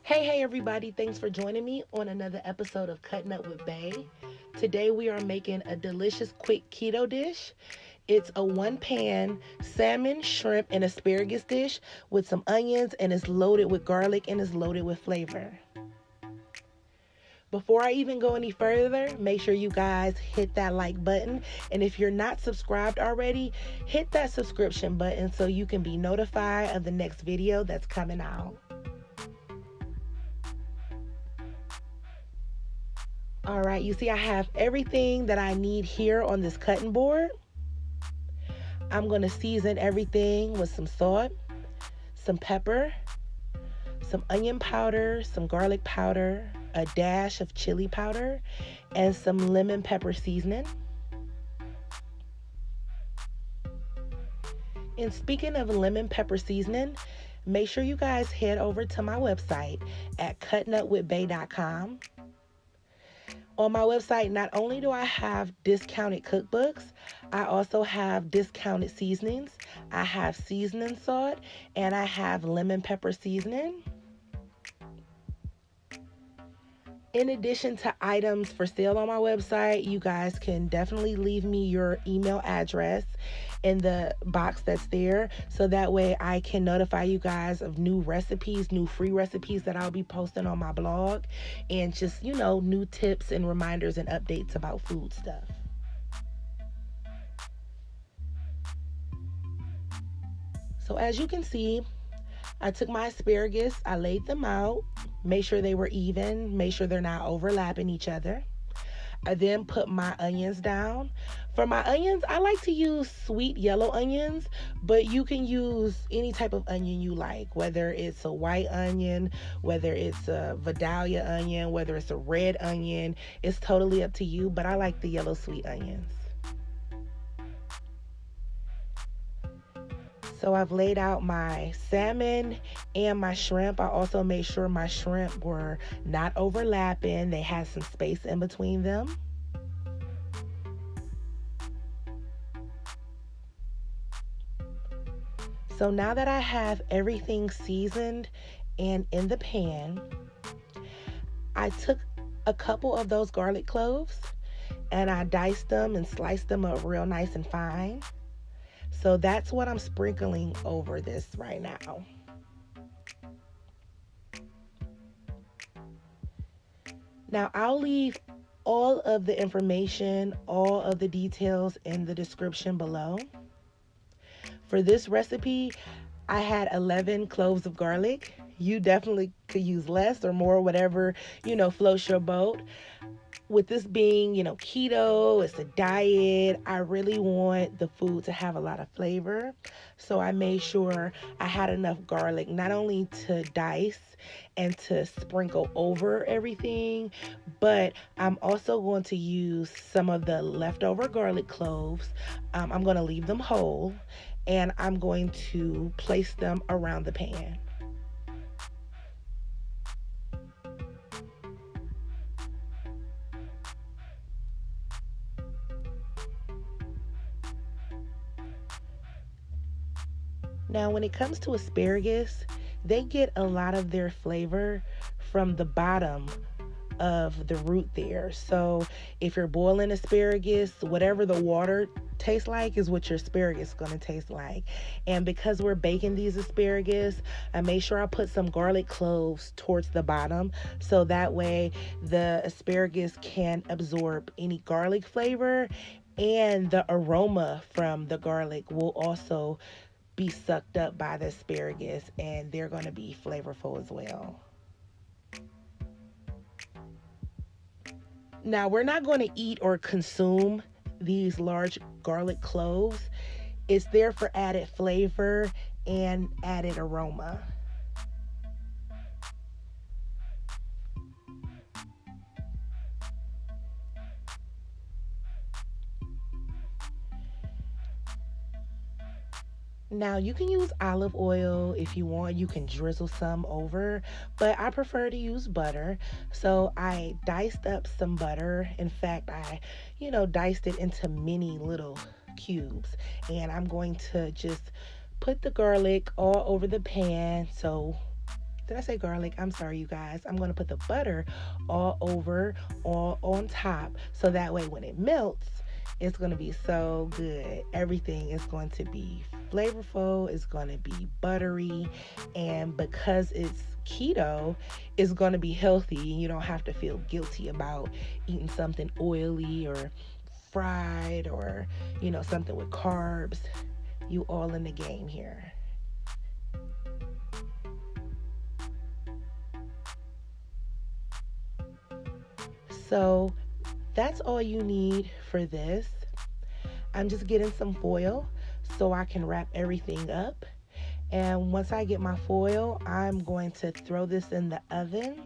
Hey everybody, thanks for joining me on another episode of Cutting Up with Bae. Today we are making a delicious quick keto dish. It's a one pan salmon, shrimp, and asparagus dish with some onions, and it's loaded with garlic and it's loaded with flavor. Before I even go any further, make sure you guys hit that like button. And if you're not subscribed already, hit that subscription button so you can be notified of the next video that's coming out. All right, you see I have everything that I need here on this cutting board. I'm going to season everything with some salt, some pepper, some onion powder, some garlic powder, a dash of chili powder, and some lemon pepper seasoning. And speaking of lemon pepper seasoning, make sure you guys head over to my website at cuttingupwithbae.com. On my website, not only do I have discounted cookbooks, I also have discounted seasonings. I have seasoning salt and I have lemon pepper seasoning. In addition to items for sale on my website, you guys can definitely leave me your email address in the box that's there so that way I can notify you guys of new recipes, new free recipes that I'll be posting on my blog, and just, new tips and reminders and updates about food stuff. So as you can see, I took my asparagus, I laid them out, made sure they were even, made sure they're not overlapping each other. I then put my onions down. For my onions, I like to use sweet yellow onions, but you can use any type of onion you like, whether it's a white onion, whether it's a Vidalia onion, whether it's a red onion. It's totally up to you, but I like the yellow sweet onions. So I've laid out my salmon and my shrimp. I also made sure my shrimp were not overlapping. They had some space in between them. So now that I have everything seasoned and in the pan, I took a couple of those garlic cloves and I diced them and sliced them up real nice and fine. So that's what I'm sprinkling over this right now. Now I'll leave all of the information, all of the details in the description below. For this recipe, I had 11 cloves of garlic. You definitely could use less or more, whatever, floats your boat. With this being, keto, it's a diet, I really want the food to have a lot of flavor. So I made sure I had enough garlic, not only to dice and to sprinkle over everything, but I'm also going to use some of the leftover garlic cloves. I'm going to leave them whole, and I'm going to place them around the pan. Now, when it comes to asparagus, they get a lot of their flavor from the bottom of the root there. So if you're boiling asparagus, whatever the water tastes like is what your asparagus is going to taste like. And because we're baking these asparagus, I made sure I put some garlic cloves towards the bottom so that way the asparagus can absorb any garlic flavor, and the aroma from the garlic will also be sucked up by the asparagus, and they're going to be flavorful as well. Now, we're not going to eat or consume these large garlic cloves. It's there for added flavor and added aroma. Now, you can use olive oil if you want. You can drizzle some over, but I prefer to use butter. So I diced up some butter. In fact, I, diced it into mini little cubes. And I'm going to just put the garlic all over the pan so Did I say garlic? I'm sorry, you guys. I'm going to put the butter all over, all on top, so that way when it melts, it's going to be so good. Everything is going to be flavorful, it's going to be buttery, and because it's keto, it's going to be healthy. You don't have to feel guilty about eating something oily or fried or, something with carbs. You all in the game here. So that's all you need for this. I'm just getting some foil so I can wrap everything up. And once I get my foil, I'm going to throw this in the oven.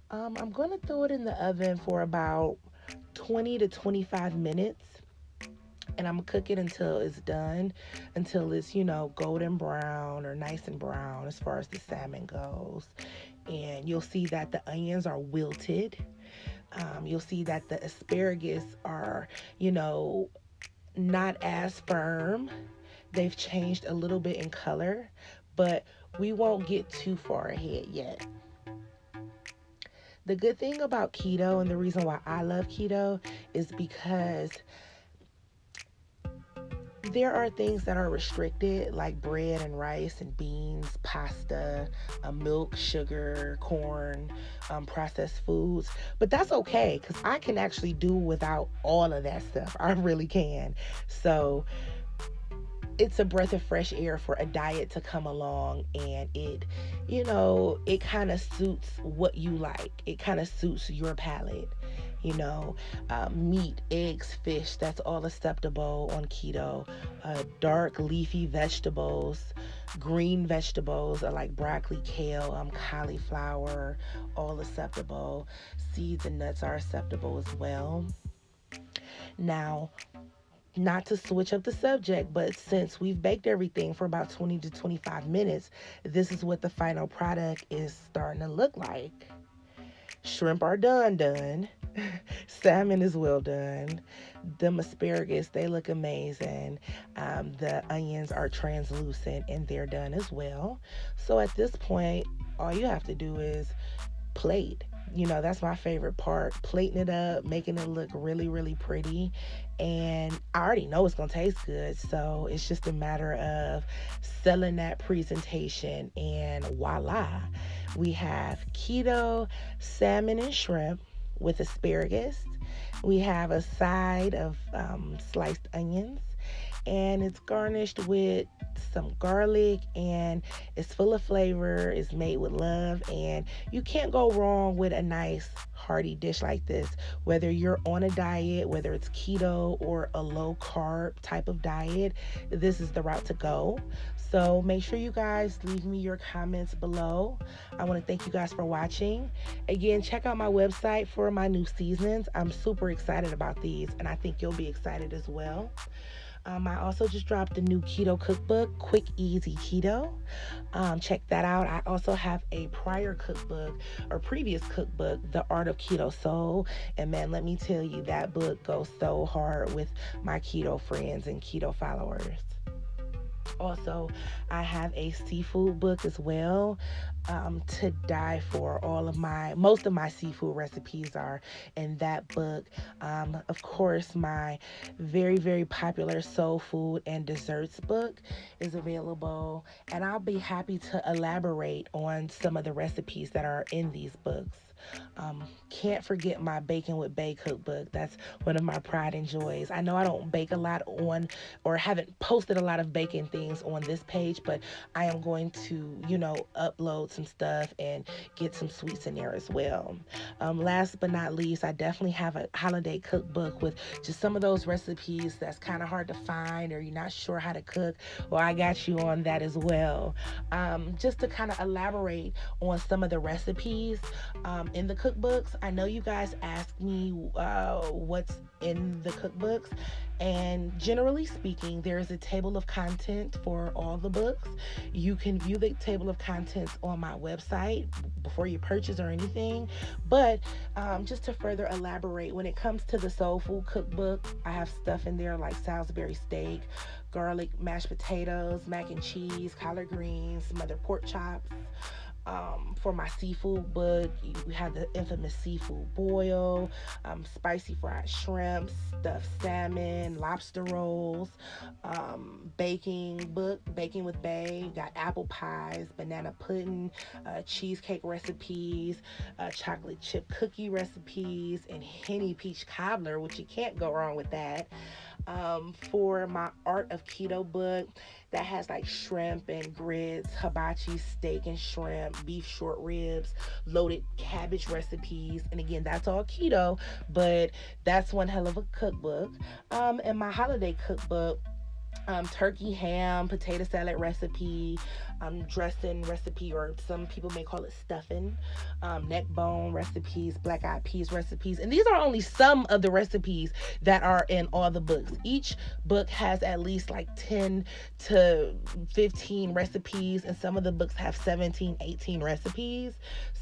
I'm going to throw it in the oven for about 20 to 25 minutes. And I'm going to cook it until it's done, until it's, golden brown or nice and brown as far as the salmon goes. And you'll see that the onions are wilted. You'll see that the asparagus are, not as firm. They've changed a little bit in color, but we won't get too far ahead yet. The good thing about keto and the reason why I love keto is because there are things that are restricted, like bread and rice and beans, pasta, milk, sugar, corn, processed foods. But that's okay because I can actually do without all of that stuff. I really can. So it's a breath of fresh air for a diet to come along, and it kind of suits what you like. It kind of suits your palate. Meat, eggs, fish, that's all acceptable on keto. Dark leafy vegetables, green vegetables like broccoli, kale, cauliflower, all acceptable. Seeds and nuts are acceptable as well. Now, not to switch up the subject, but since we've baked everything for about 20 to 25 minutes, this is what the final product is starting to look like. Shrimp are done. Salmon is well done. Them asparagus, they look amazing. The onions are translucent and they're done as well. So at this point, all you have to do is plate. That's my favorite part. Plating it up, making it look really, really pretty. And I already know it's going to taste good. So it's just a matter of selling that presentation. And voila, we have keto salmon and shrimp with asparagus. We have a side of sliced onions. And it's garnished with some garlic, and it's full of flavor. It's made with love, and you can't go wrong with a nice hearty dish like this. Whether you're on a diet, whether it's keto or a low carb type of diet, this is the route to go. So make sure you guys leave me your comments below. I want to thank you guys for watching. Again, check out my website for my new seasons. I'm super excited about these, and I think you'll be excited as well. I also just dropped a new keto cookbook, Quick Easy Keto. Check that out. I also have a prior cookbook or previous cookbook, The Art of Keto Soul. And man, let me tell you, that book goes so hard with my keto friends and keto followers. Also, I have a seafood book as well, to die for. Most of my seafood recipes are in that book. Of course, my very, very popular soul food and desserts book is available, and I'll be happy to elaborate on some of the recipes that are in these books. Can't forget my Bacon with Bay cookbook. That's one of my pride and joys. I know I don't bake a lot on, or haven't posted a lot of baking things on this page, but I am going to, upload some stuff and get some sweets in there as well. Last but not least, I definitely have a holiday cookbook with just some of those recipes that's kind of hard to find, or you're not sure how to cook. Well, I got you on that as well. Just to kind of elaborate on some of the recipes in the cookbooks. I know you guys ask me what's in the cookbooks, and generally speaking, there is a table of content for all the books. You can view the table of contents on my website before you purchase or anything. But just to further elaborate, when it comes to the soul food cookbook, I have stuff in there like Salisbury steak, garlic mashed potatoes, mac and cheese, collard greens, smothered pork chops, For my seafood book, we have the infamous seafood boil, spicy fried shrimp, stuffed salmon, lobster rolls, baking book, baking with bae. Got apple pies, banana pudding, cheesecake recipes, chocolate chip cookie recipes, and henny peach cobbler, which you can't go wrong with that. For my Art of Keto book, that has like shrimp and grits, hibachi steak and shrimp, beef short ribs, loaded cabbage recipes. And again, that's all keto, but that's one hell of a cookbook. And my holiday cookbook, turkey ham, potato salad recipe, dressing recipe, or some people may call it stuffing, neck bone recipes, black eyed peas recipes. And these are only some of the recipes that are in all the books. Each book has at least like 10 to 15 recipes, and some of the books have 17, 18 recipes.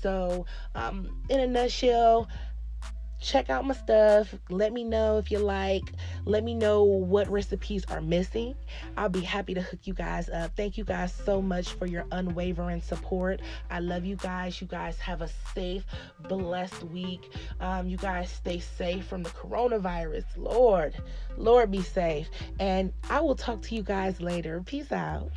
So, in a nutshell, check out my stuff. Let me know if you like. Let me know what recipes are missing. I'll be happy to hook you guys up. Thank you guys so much for your unwavering support. I love you guys. You guys have a safe, blessed week. You guys stay safe from the coronavirus. Lord be safe. And I will talk to you guys later. Peace out.